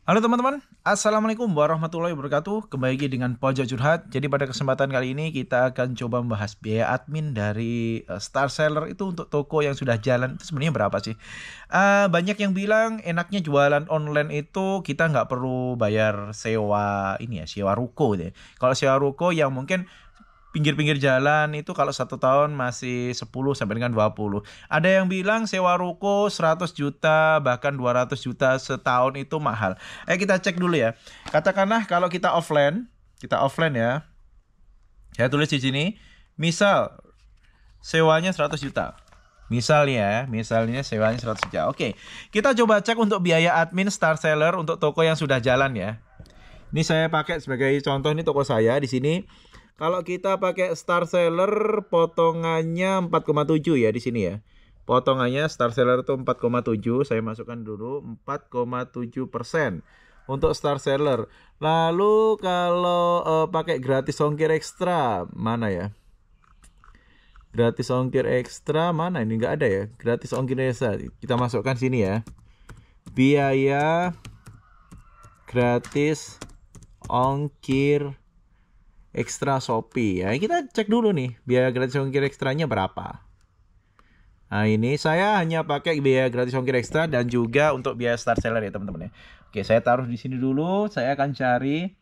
Halo teman-teman, Assalamualaikum warahmatullahi wabarakatuh. Kembali lagi dengan Pojok Curhat. Jadi pada kesempatan kali ini kita akan coba membahas biaya admin dari Star Seller itu untuk toko yang sudah jalan itu sebenarnya berapa sih? Banyak yang bilang enaknya jualan online itu kita nggak perlu bayar sewa ini ya, sewa ruko deh. Kalau sewa ruko yang mungkin pinggir-pinggir jalan itu kalau 1 tahun masih 10 sampai dengan 20. Ada yang bilang sewa ruko 100 juta bahkan 200 juta setahun itu mahal. Kita cek dulu ya. Katakanlah kalau kita offline ya. Saya tulis di sini, misal sewanya 100 juta. Misalnya sewanya 100 juta. Oke, kita coba cek untuk biaya admin Star Seller untuk toko yang sudah jalan ya. Ini saya pakai sebagai contoh, ini toko saya di sini. Kalau kita pakai Star Seller potongannya 4,7 ya di sini ya. Potongannya Star Seller itu 4,7. Saya masukkan dulu 4,7% untuk Star Seller. Lalu kalau pakai gratis ongkir ekstra mana ya? Gratis ongkir ekstra mana? Ini nggak ada ya. Gratis ongkir ekstra. Kita masukkan sini ya. Biaya gratis ongkir ekstra Shopee ya, kita cek dulu nih biaya gratis ongkir ekstranya berapa. Nah ini saya hanya pakai biaya gratis ongkir ekstra dan juga untuk biaya Star Seller ya teman-teman ya. Oke, saya taruh di sini dulu. Saya akan cari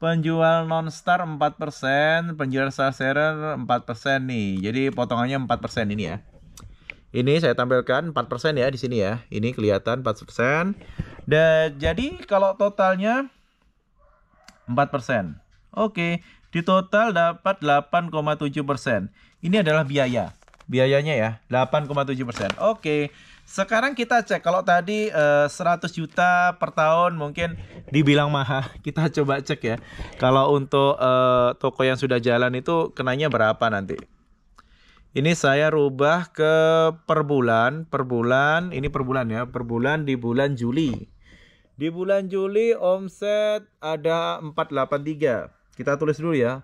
penjual non star 4%, penjual Star Seller 4% nih. Jadi potongannya 4% ini ya. Ini saya tampilkan 4% ya di sini ya. Ini kelihatan 4%. Dan jadi kalau totalnya 4%. Oke, di total dapat 8,7%. Ini adalah biayanya ya, 8,7%. Oke, sekarang kita cek. Kalau tadi 100 juta per tahun mungkin dibilang mahal. Kita coba cek ya. Kalau untuk toko yang sudah jalan itu kenanya berapa nanti. Ini saya rubah ke per bulan, ini per bulan ya, per bulan di bulan Juli. Di bulan Juli omset ada 483. Kita tulis dulu ya.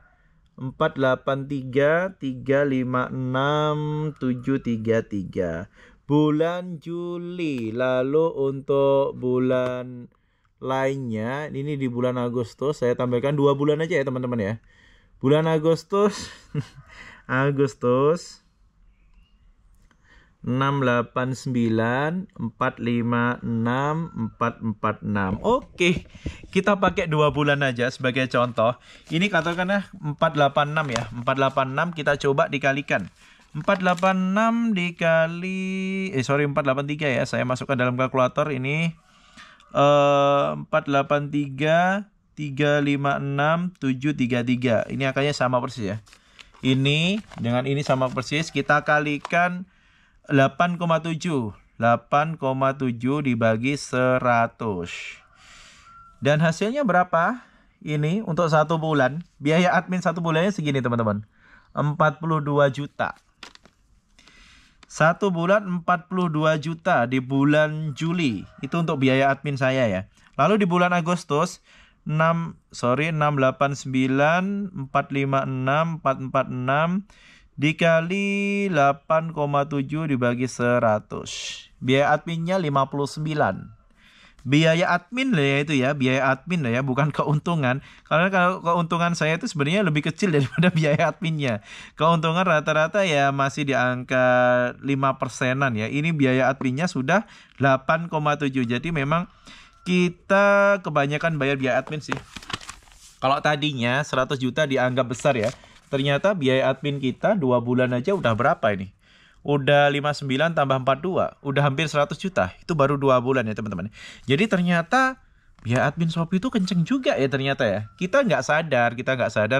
483 356 733. Bulan Juli. Lalu untuk bulan lainnya, ini di bulan Agustus, saya tambahkan 2 bulan aja ya teman-teman ya. Bulan Agustus Agustus 689 456 446. Oke, kita pakai 2 bulan aja sebagai contoh. Ini katakanlah 486 ya. 486 kita coba dikalikan. 486 dikali 483 ya. Saya masukkan dalam kalkulator ini 483 356 733. Ini angkanya sama persis ya. Ini dengan ini sama persis. Kita kalikan 8,7 dibagi 100. Dan hasilnya berapa? Ini untuk 1 bulan. Biaya admin 1 bulannya segini teman-teman. 42 juta. 1 bulan 42 juta di bulan Juli. Itu untuk biaya admin saya ya. Lalu di bulan Agustus 689 456 446 dikali 8,7 dibagi 100. Biaya adminnya 59. Biaya admin lah ya itu ya, biaya admin lah ya, bukan keuntungan. Karena kalau keuntungan saya itu sebenarnya lebih kecil daripada biaya adminnya. Keuntungan rata-rata ya masih di angka 5%-an ya. Ini biaya adminnya sudah 8,7. Jadi memang kita kebanyakan bayar biaya admin sih. Kalau tadinya 100 juta dianggap besar ya. Ternyata biaya admin kita 2 bulan aja udah berapa ini? Udah 59 tambah 42. Udah hampir 100 juta. Itu baru 2 bulan ya teman-teman. Jadi ternyata biaya admin Shopee itu kenceng juga ya ternyata ya. Kita nggak sadar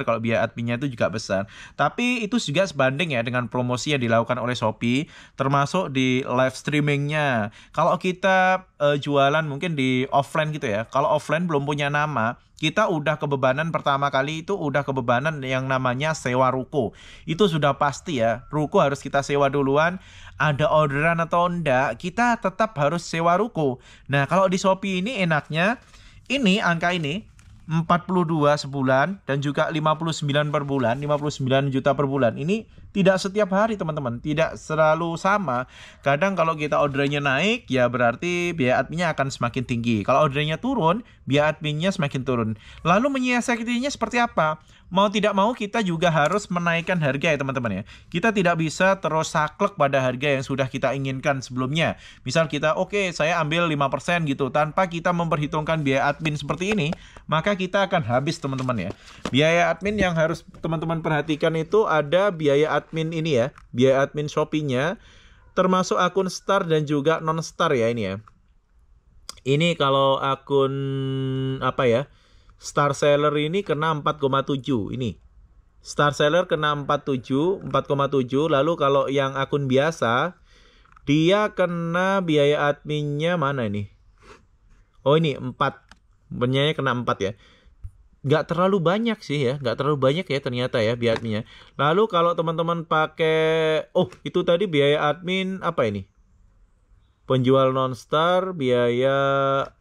kalau biaya adminnya itu juga besar. Tapi itu juga sebanding ya dengan promosi yang dilakukan oleh Shopee. Termasuk di live streamingnya. Kalau kita jualan mungkin di offline gitu ya. Kalau offline belum punya nama, kita udah kebebanan pertama kali itu udah kebebanan yang namanya sewa ruko. Itu sudah pasti ya. Ruko harus kita sewa duluan. Ada orderan atau enggak, kita tetap harus sewa ruko. Nah, kalau di Shopee ini enaknya, ini angka ini 42 sebulan dan juga 59 per bulan, 59 juta per bulan. Ini tidak setiap hari teman-teman, tidak selalu sama. Kadang kalau kita ordernya naik, ya berarti biaya adminnya akan semakin tinggi. Kalau ordernya turun, biaya adminnya semakin turun. Lalu menyiasatinya seperti apa? Mau tidak mau kita juga harus menaikkan harga ya teman-teman ya. Kita tidak bisa terus saklek pada harga yang sudah kita inginkan sebelumnya. Misal kita oke, saya ambil 5% gitu tanpa kita memperhitungkan biaya admin seperti ini, maka kita akan habis teman-teman ya. Biaya admin yang harus teman-teman perhatikan itu ada biaya admin ini ya, biaya admin Shopee-nya termasuk akun Star dan juga non Star ya ini ya. Ini kalau akun apa ya? Star Seller ini kena 4,7 ini. Star Seller kena 4,7, lalu kalau yang akun biasa dia kena biaya adminnya mana ini? Oh ini 4. Benyanya kena 4 ya. Nggak terlalu banyak sih ya, nggak terlalu banyak ya ternyata ya biaya adminnya. Lalu kalau teman-teman pakai, oh itu tadi biaya admin apa ini? Penjual non-star biaya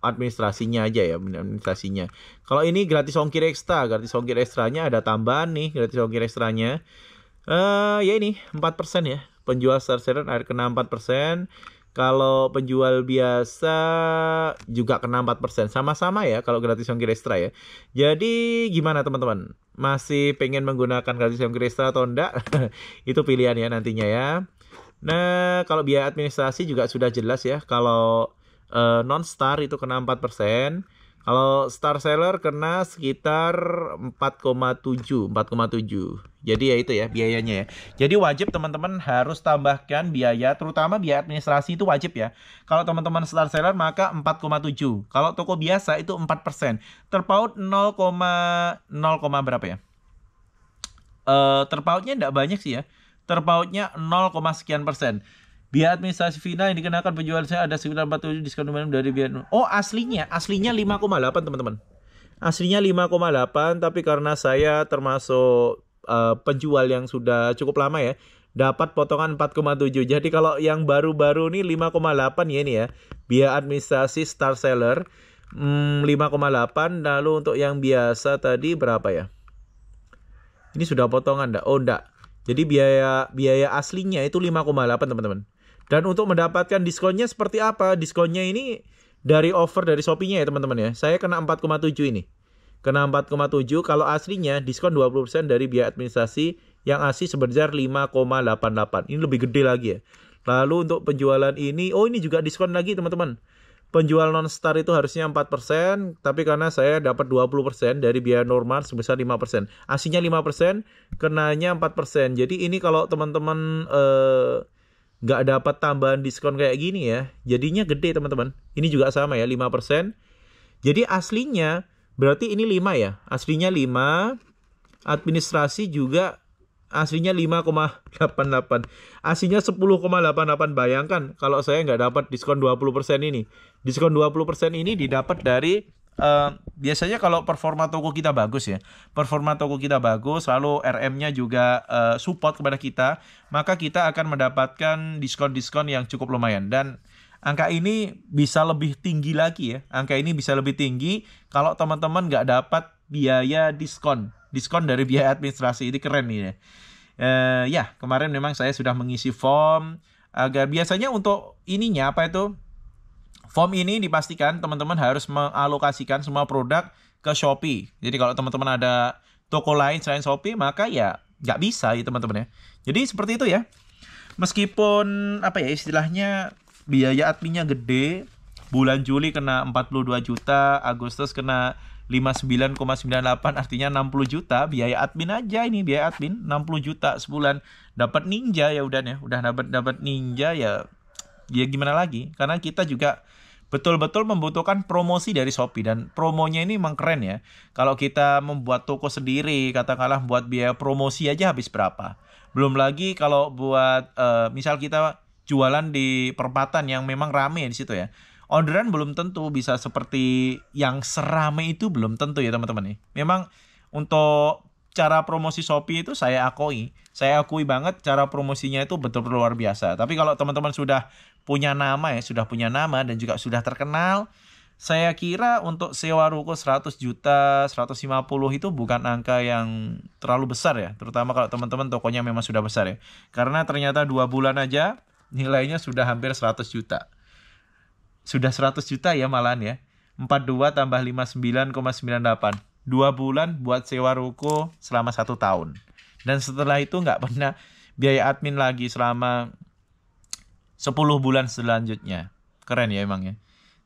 administrasinya aja ya, administrasinya. Kalau ini gratis ongkir ekstra, gratis ongkir ekstranya ada tambahan nih, gratis ongkir ekstranya. Ya ini 4% ya. Penjual Star Seller ada kena 4%. Kalau penjual biasa juga kena 4%. Sama-sama ya kalau gratis ongkir ekstra ya. Jadi gimana teman-teman? Masih pengen menggunakan gratis ongkir ekstra atau enggak? Itu pilihan ya nantinya ya. Nah, kalau biaya administrasi juga sudah jelas ya. Kalau non-star itu kena 4%. Kalau Star Seller kena sekitar 4,7. Jadi ya itu ya biayanya ya. Jadi wajib teman-teman harus tambahkan biaya, terutama biaya administrasi itu wajib ya. Kalau teman-teman Star Seller maka 4,7. Kalau toko biasa itu 4%. Terpaut 0, berapa ya? Terpautnya tidak banyak sih ya. Terpautnya 0, sekian persen. Biaya administrasi final yang dikenakan penjual saya ada sekitar 47 diskon minimum dari biaya. Oh, aslinya 5,8 teman-teman. Aslinya 5,8 tapi karena saya termasuk penjual yang sudah cukup lama ya, dapat potongan 4,7. Jadi kalau yang baru-baru nih 5,8 ya ini ya. Biaya administrasi Star Seller 5,8, lalu untuk yang biasa tadi berapa ya? Ini sudah potongan enggak? Oh, enggak. Jadi biaya aslinya itu 5,8 teman-teman. Dan untuk mendapatkan diskonnya seperti apa? Diskonnya ini dari offer dari Shopee-nya ya teman-teman ya. Saya kena 4,7 ini. Kena 4,7 kalau aslinya diskon 20% dari biaya administrasi yang asli sebesar 5,88. Ini lebih gede lagi ya. Lalu untuk penjualan ini, oh ini juga diskon lagi teman-teman. Penjual non-star itu harusnya 4%, tapi karena saya dapat 20% dari biaya normal sebesar 5%. Aslinya 5%, kenanya 4%. Jadi ini kalau teman-teman nggak dapat tambahan diskon kayak gini ya, jadinya gede teman-teman. Ini juga sama ya, 5%. Jadi aslinya, berarti ini 5 ya. Aslinya 5, administrasi juga aslinya 5,88. Aslinya 10,88. Bayangkan kalau saya nggak dapat diskon 20% ini. Diskon 20% ini didapat dari biasanya kalau performa toko kita bagus ya. Performa toko kita bagus, lalu RM-nya juga support kepada kita, maka kita akan mendapatkan diskon-diskon yang cukup lumayan. Dan angka ini bisa lebih tinggi lagi ya. Angka ini bisa lebih tinggi kalau teman-teman nggak dapat biaya diskon. Diskon dari biaya administrasi. Ini keren nih ya. Ya, kemarin memang saya sudah mengisi form agar biasanya untuk ininya apa itu? Form ini dipastikan teman-teman harus mengalokasikan semua produk ke Shopee. Jadi kalau teman-teman ada toko lain selain Shopee, maka ya nggak bisa ya teman-teman ya. Jadi seperti itu ya. Meskipun apa ya istilahnya biaya adminnya gede, bulan Juli kena 42 juta, Agustus kena 59,98, artinya 60 juta biaya admin aja ini, biaya admin 60 juta sebulan. Dapat Ninja ya udah dapat Ninja ya gimana lagi? Karena kita juga betul-betul membutuhkan promosi dari Shopee dan promonya ini memang keren ya. Kalau kita membuat toko sendiri, katakanlah buat biaya promosi aja habis berapa? Belum lagi kalau buat misal kita jualan di perempatan yang memang rame di situ ya. Orderan belum tentu bisa seperti yang serame itu, belum tentu ya teman-teman nih. Memang untuk cara promosi Shopee itu saya akui banget cara promosinya itu betul-betul luar biasa. Tapi kalau teman-teman sudah punya nama ya, sudah punya nama dan juga sudah terkenal, Saya kira untuk sewa ruko 100 juta, 150 itu bukan angka yang terlalu besar ya. Terutama kalau teman-teman tokonya memang sudah besar ya. Karena ternyata 2 bulan aja nilainya sudah hampir 100 juta. Sudah 100 juta ya malahan ya. 42 tambah 59,98. 2 bulan buat sewa ruko selama 1 tahun. Dan setelah itu nggak pernah biaya admin lagi selama 10 bulan selanjutnya. Keren ya emang ya.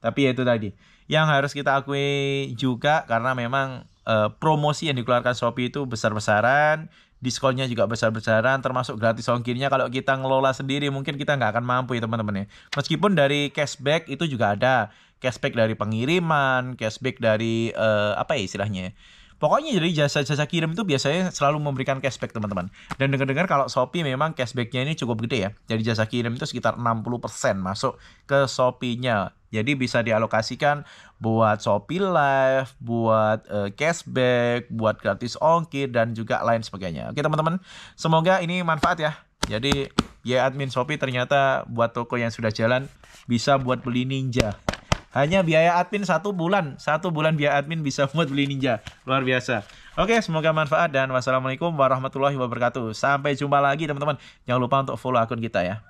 Tapi ya itu tadi. Yang harus kita akui juga karena memang promosi yang dikeluarkan Shopee itu besar-besaran. Diskonnya juga besar-besaran. Termasuk gratis ongkirnya. Kalau kita ngelola sendiri mungkin kita nggak akan mampu ya teman-teman ya. Meskipun dari cashback itu juga ada. Cashback dari pengiriman. Cashback dari apa ya istilahnya ya. Pokoknya dari jasa-jasa kirim itu biasanya selalu memberikan cashback teman-teman. Dan dengar-dengar kalau Shopee memang cashbacknya ini cukup gede ya. Jadi jasa kirim itu sekitar 60% masuk ke Shopee-nya. Jadi bisa dialokasikan buat Shopee Live, buat cashback, buat gratis ongkir, dan juga lain sebagainya. Oke teman-teman, semoga ini manfaat ya. Jadi ya admin Shopee ternyata buat toko yang sudah jalan bisa buat beli Ninja. Hanya biaya admin 1 bulan. 1 bulan biaya admin bisa buat beli Ninja. Luar biasa. Oke, semoga manfaat dan wassalamualaikum warahmatullahi wabarakatuh. Sampai jumpa lagi teman-teman. Jangan lupa untuk follow akun kita ya.